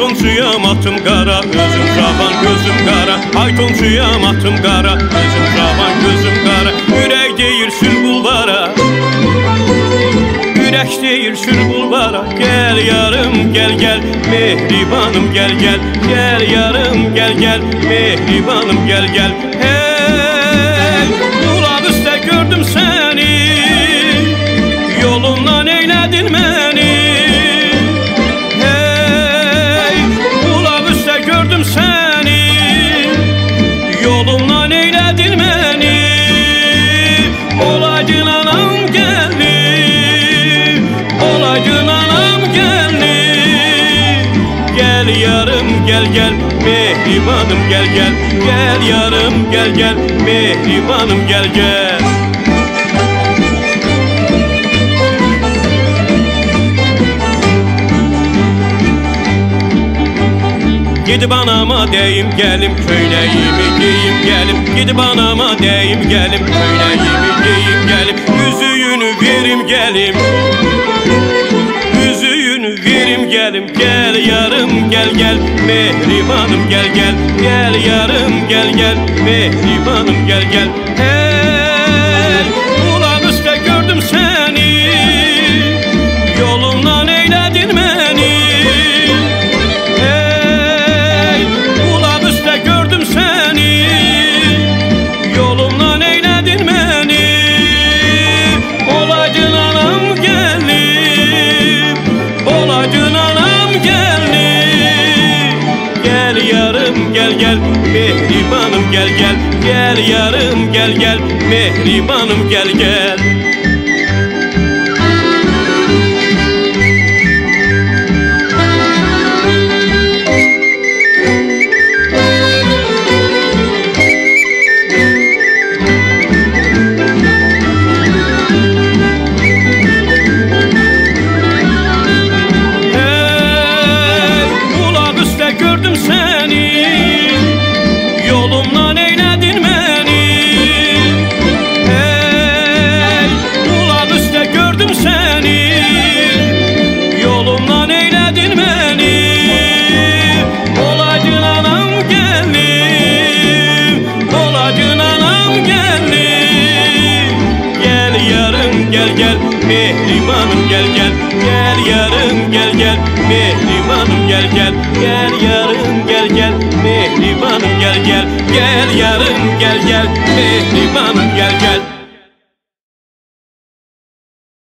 Faytoncuyam atım qara, özüm cavan gözüm qara. Faytoncuyam atım qara, özüm cavan gözüm qara. Ürək deyir sülbullara, ürək deyir sülbullara. Gel yarım gel gel, mehribanım gel gel. Gel yarım gel gel, mehribanım gel gel. Hey, ulaq üstə gördüm səni, yolundan eylədin məni. Hey, ulaq üstə gördüm səni, yolundan eylədin məni. Olaydın anam gəldi, olaydın anam gəldi. Gel yarım gel gel, mehribanım gel gel. Gel yarım gel gel, mehribanım gel gel. Gidib anama deyim gəlim, köynəyimi geyim gəlim. Gidib anama deyim gəlim, köynəyimi geyim gəlim. Üzüyünü verim gəlim, üzüyünü verim gəlim. Gel yarım gel gel, mehribanım gel gel. Gel yarım gel gel, mehribanım gel gel. Hey, ulaq üstə gördüm səni, yolundan eylədin məni. Hey, ulaq üstə gördüm səni, yolundan eylədin məni. Olaydın anam gəldim, olaydın anam gəldim. Gel yarım gel gel, mehribanım gel gel. Gel yarım gel gel, mehribanım gel gel. Gördüm seni, yolumdan eylədin məni. Hey, ulaq üstə gördüm səni, yolumdan eylədin məni. Olaydın anam gəldim, olaydın anam gəldim. Gel yarım gel gel, mehribanım gel gel. Gel yarım gel gel, mehribanım gel gel. Gel yarım gel gel, mehribanım gel gel. Gel yarım gel gel, mehribanım gel gel.